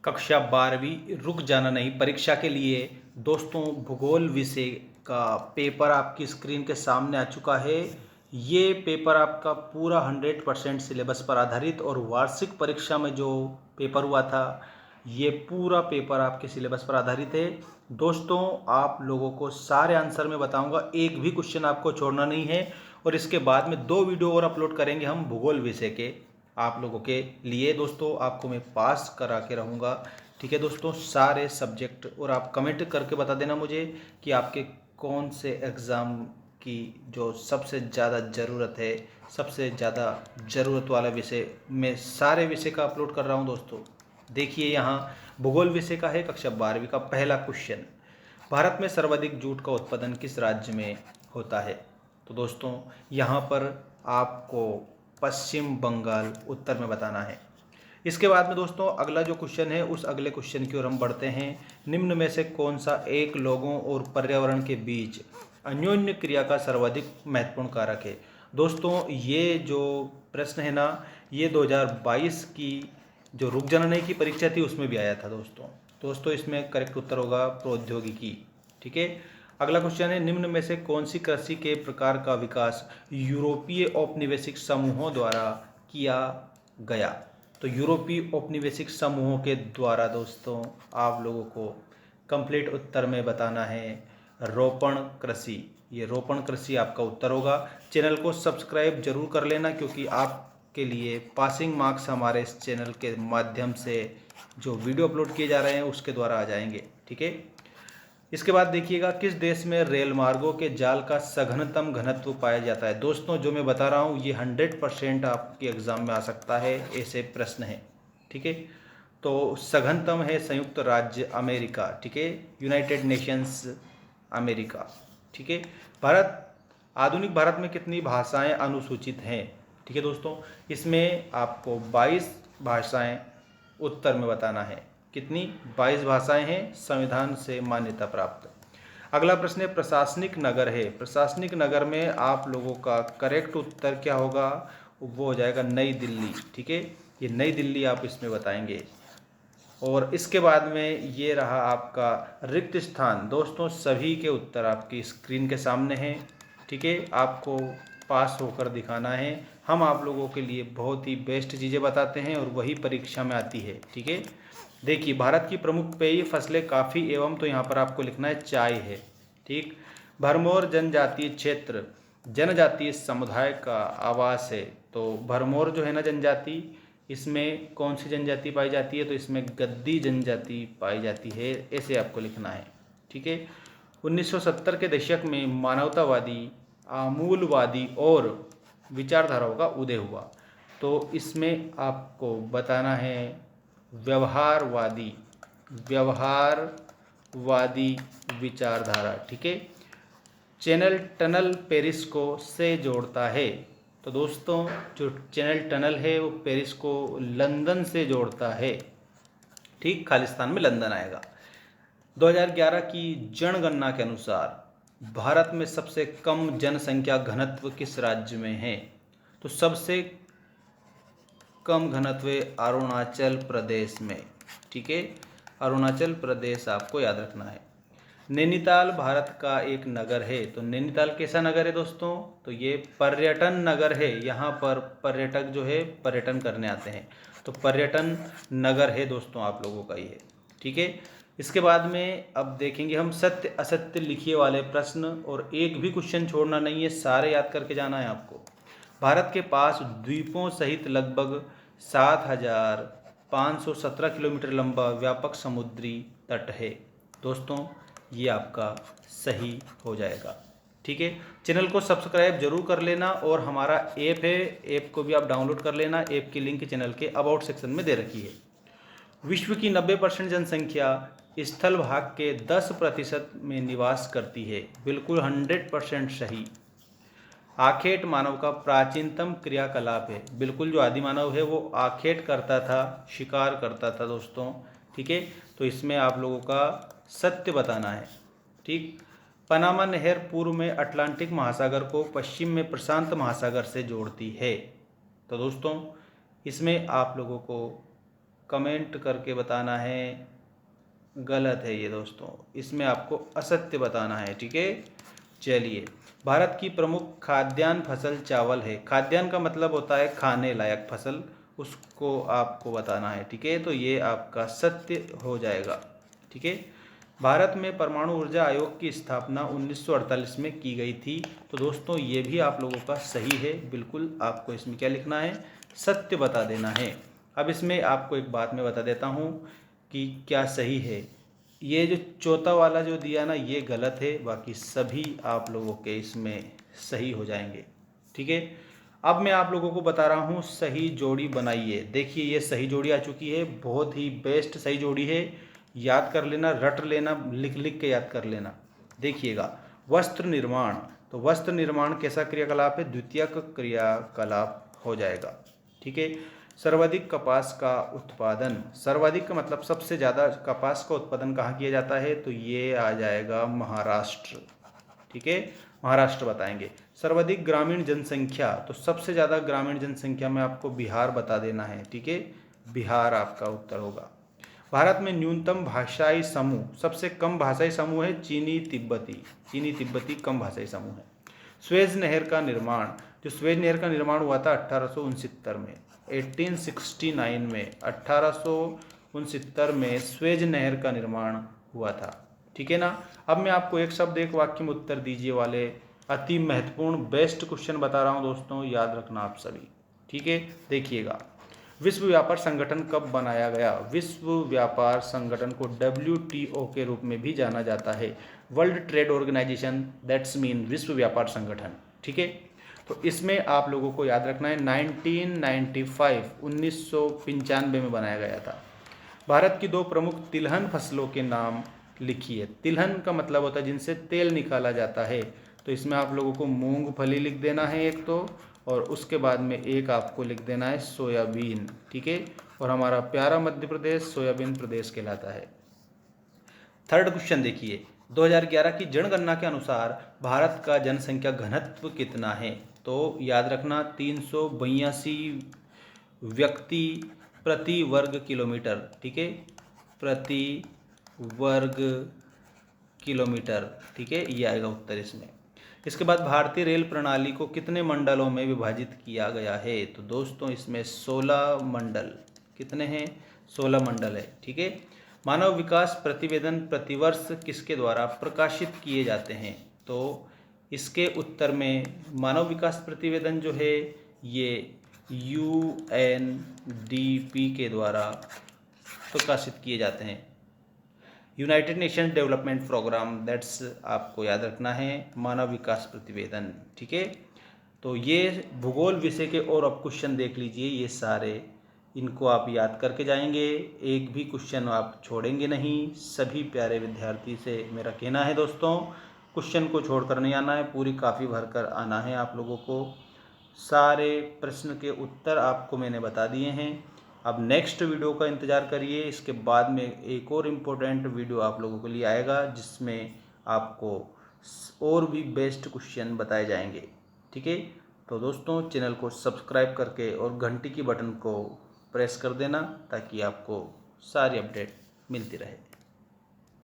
कक्षा 12वीं रुक जाना नहीं परीक्षा के लिए दोस्तों भूगोल विषय का पेपर आपकी स्क्रीन के सामने आ चुका है। ये पेपर आपका पूरा 100% सिलेबस पर आधारित और वार्षिक परीक्षा में जो पेपर हुआ था ये पूरा पेपर आपके सिलेबस पर आधारित है। दोस्तों आप लोगों को सारे आंसर मैं बताऊंगा, एक भी क्वेश्चन आपको छोड़ना नहीं है। और इसके बाद में 2 वीडियो और अपलोड करेंगे हम भूगोल विषय के आप लोगों के लिए। दोस्तों आपको मैं पास करा के रहूँगा, ठीक है दोस्तों, सारे सब्जेक्ट। और आप कमेंट करके बता देना मुझे कि आपके कौन से एग्ज़ाम की जो सबसे ज़्यादा ज़रूरत है, सबसे ज़्यादा ज़रूरत वाला विषय। मैं सारे विषय का अपलोड कर रहा हूँ दोस्तों। देखिए यहाँ भूगोल विषय का है कक्षा 12वीं का पहला क्वेश्चन। भारत में सर्वाधिक जूट का उत्पादन किस राज्य में होता है? तो दोस्तों यहाँ पर आपको पश्चिम बंगाल उत्तर में बताना है। इसके बाद में दोस्तों अगला जो क्वेश्चन है उस अगले क्वेश्चन की ओर हम बढ़ते हैं। निम्न में से कौन सा एक लोगों और पर्यावरण के बीच अन्योन्य क्रिया का सर्वाधिक महत्वपूर्ण कारक है? दोस्तों ये जो प्रश्न है ना, ये 2022 की जो रुक जाना नहीं की परीक्षा थी उसमें भी आया था दोस्तों इसमें करेक्ट उत्तर होगा प्रौद्योगिकी, ठीक है। अगला क्वेश्चन है निम्न में से कौन सी कृषि के प्रकार का विकास यूरोपीय औपनिवेशिक समूहों द्वारा किया गया? तो यूरोपीय औपनिवेशिक समूहों के द्वारा दोस्तों आप लोगों को कंप्लीट उत्तर में बताना है रोपण कृषि। ये रोपण कृषि आपका उत्तर होगा। चैनल को सब्सक्राइब जरूर कर लेना क्योंकि आपके लिए पासिंग मार्क्स हमारे इस चैनल के माध्यम से जो वीडियो अपलोड किए जा रहे हैं उसके द्वारा आ जाएंगे, ठीक है। इसके बाद देखिएगा किस देश में रेल मार्गों के जाल का सघनतम घनत्व पाया जाता है? दोस्तों जो मैं बता रहा हूँ ये 100% आपके एग्जाम में आ सकता है, ऐसे प्रश्न है, ठीक है। तो सघनतम है संयुक्त राज्य अमेरिका, ठीक है, यूनाइटेड नेशंस अमेरिका, ठीक है। आधुनिक भारत में कितनी भाषाएं अनुसूचित हैं? ठीक है दोस्तों, इसमें आपको 22 भाषाएं उत्तर में बताना है। कितनी? 22 भाषाएं हैं संविधान से मान्यता प्राप्त। अगला प्रश्न है प्रशासनिक नगर है। प्रशासनिक नगर में आप लोगों का करेक्ट उत्तर क्या होगा? वो हो जाएगा नई दिल्ली, ठीक है। ये नई दिल्ली आप इसमें बताएंगे। और इसके बाद में ये रहा आपका रिक्त स्थान। दोस्तों सभी के उत्तर आपकी स्क्रीन के सामने हैं, ठीक है। आपको पास होकर दिखाना है। हम आप लोगों के लिए बहुत ही बेस्ट चीज़ें बताते हैं और वही परीक्षा में आती है, ठीक है। देखिए भारत की प्रमुख पेय फसलें काफ़ी एवं, तो यहाँ पर आपको लिखना है चाय है, ठीक। भरमौर जनजातीय क्षेत्र जनजातीय समुदाय का आवास है। तो भरमौर जो है ना जनजाति, इसमें कौन सी जनजाति पाई जाती है? तो इसमें गद्दी जनजाति पाई जाती है, ऐसे आपको लिखना है, ठीक है। 1970 के दशक में मानवतावादी आमूलवादी और विचारधाराओं का उदय हुआ। तो इसमें आपको बताना है व्यवहारवादी विचारधारा, ठीक है। चैनल टनल पेरिस को से जोड़ता है। तो दोस्तों जो चैनल टनल है वो पेरिस को लंदन से जोड़ता है, ठीक, खालिस्तान में लंदन आएगा। 2011 की जनगणना के अनुसार भारत में सबसे कम जनसंख्या घनत्व किस राज्य में है? तो सबसे कम घनत्व अरुणाचल प्रदेश में, ठीक है। अरुणाचल प्रदेश आपको याद रखना है। नैनीताल भारत का एक नगर है। तो नैनीताल कैसा नगर है दोस्तों? तो ये पर्यटन नगर है। यहाँ पर पर्यटक जो है पर्यटन करने आते हैं, तो पर्यटन नगर है दोस्तों आप लोगों का ये, ठीक है। इसके बाद में अब देखेंगे हम सत्य असत्य लिखिए वाले प्रश्न, और एक भी क्वेश्चन छोड़ना नहीं है, सारे याद करके जाना है आपको। भारत के पास द्वीपों सहित लगभग 7,517 किलोमीटर लंबा व्यापक समुद्री तट है। दोस्तों ये आपका सही हो जाएगा, ठीक है। चैनल को सब्सक्राइब जरूर कर लेना और हमारा ऐप है, ऐप को भी आप डाउनलोड कर लेना। ऐप की लिंक चैनल के अबाउट सेक्शन में दे रखी है। विश्व की 90% जनसंख्या स्थल भाग के 10% में निवास करती है। बिल्कुल 100% सही। आखेट मानव का प्राचीनतम क्रियाकलाप है। बिल्कुल जो आदि मानव है वो आखेट करता था, शिकार करता था दोस्तों, ठीक है। तो इसमें आप लोगों का सत्य बताना है, ठीक। पनामा नहर पूर्व में अटलांटिक महासागर को पश्चिम में प्रशांत महासागर से जोड़ती है। तो दोस्तों इसमें आप लोगों को कमेंट करके बताना है गलत है ये दोस्तों, इसमें आपको असत्य बताना है। ठीक है, चलिए। भारत की प्रमुख खाद्यान्न फसल चावल है। खाद्यान्न का मतलब होता है खाने लायक फसल, उसको आपको बताना है। ठीक है, तो ये आपका सत्य हो जाएगा। ठीक है, भारत में परमाणु ऊर्जा आयोग की स्थापना 1948 में की गई थी। तो दोस्तों ये भी आप लोगों का सही है, बिल्कुल आपको इसमें क्या लिखना है, सत्य बता देना है। अब इसमें आपको एक बात मैं बता देता हूँ कि क्या सही है। ये जो चौथा वाला जो दिया ना ये गलत है, बाकी सभी आप लोगों के इसमें सही हो जाएंगे। ठीक है, अब मैं आप लोगों को बता रहा हूँ सही जोड़ी बनाइए। देखिए ये सही जोड़ी आ चुकी है, बहुत ही बेस्ट सही जोड़ी है। याद कर लेना, रट लेना, लिख लिख के याद कर लेना। देखिएगा, वस्त्र निर्माण, तो वस्त्र निर्माण कैसा क्रियाकलाप है, द्वितीयक क्रियाकलाप हो जाएगा। ठीक है, सर्वाधिक कपास का उत्पादन, सर्वाधिक का मतलब सबसे ज़्यादा कपास का उत्पादन कहाँ किया जाता है, तो ये आ जाएगा महाराष्ट्र। ठीक है, महाराष्ट्र बताएंगे। सर्वाधिक ग्रामीण जनसंख्या, तो सबसे ज़्यादा ग्रामीण जनसंख्या में आपको बिहार बता देना है। ठीक है, बिहार आपका उत्तर होगा। भारत में न्यूनतम भाषाई समूह, सबसे कम भाषाई समूह है चीनी तिब्बती, चीनी तिब्बती कम भाषाई समूह है। स्वेज नहर का निर्माण, जो स्वेज नहर का निर्माण हुआ था 1869 में, 1869 में 1869 में स्वेज नहर का निर्माण हुआ था। ठीक है ना। अब मैं आपको एक शब्द एक वाक्य में उत्तर दीजिए वाले अति महत्वपूर्ण बेस्ट क्वेश्चन बता रहा हूं दोस्तों, याद रखना आप सभी। ठीक है, देखिएगा, विश्व व्यापार संगठन कब बनाया गया। विश्व व्यापार संगठन को WTO के रूप में भी जाना जाता है, World Trade Organization, that's mean विश्व व्यापार संगठन। ठीक है, तो इसमें आप लोगों को याद रखना है 1995 में बनाया गया था। भारत की दो प्रमुख तिलहन फसलों के नाम लिखिए। तिलहन का मतलब होता है जिनसे तेल निकाला जाता है, तो इसमें आप लोगों को मूंगफली लिख देना है एक तो, और उसके बाद में एक आपको लिख देना है सोयाबीन। ठीक है, और हमारा प्यारा मध्य प्रदेश सोयाबीन प्रदेश कहलाता है। थर्ड क्वेश्चन देखिए, 2011 की जनगणना के अनुसार भारत का जनसंख्या घनत्व कितना है, तो याद रखना 382 व्यक्ति प्रति वर्ग किलोमीटर। ठीक है, प्रति वर्ग किलोमीटर। ठीक है, ये आएगा उत्तर इसमें। इसके बाद भारतीय रेल प्रणाली को कितने मंडलों में विभाजित किया गया है, तो दोस्तों इसमें 16 मंडल, कितने हैं, 16 मंडल है। ठीक है, मानव विकास प्रतिवेदन प्रतिवर्ष किसके द्वारा प्रकाशित किए जाते हैं, तो इसके उत्तर में मानव विकास प्रतिवेदन जो है ये UNDP के द्वारा प्रकाशित किए जाते हैं, United Nations Development Programme, that's आपको याद रखना है मानव विकास प्रतिवेदन। ठीक है, तो ये भूगोल विषय के और अब क्वेश्चन देख लीजिए, ये सारे इनको आप याद करके जाएंगे, एक भी क्वेश्चन आप छोड़ेंगे नहीं। सभी प्यारे विद्यार्थी से मेरा कहना है दोस्तों, क्वेश्चन को छोड़कर नहीं आना है, पूरी काफ़ी भरकर आना है आप लोगों को। सारे प्रश्न के उत्तर आपको मैंने बता दिए हैं। अब नेक्स्ट वीडियो का इंतज़ार करिए, इसके बाद में एक और इम्पोर्टेंट वीडियो आप लोगों के लिए आएगा जिसमें आपको और भी बेस्ट क्वेश्चन बताए जाएंगे। ठीक है, तो दोस्तों चैनल को सब्सक्राइब करके और घंटी की बटन को प्रेस कर देना ताकि आपको सारी अपडेट मिलती रहे।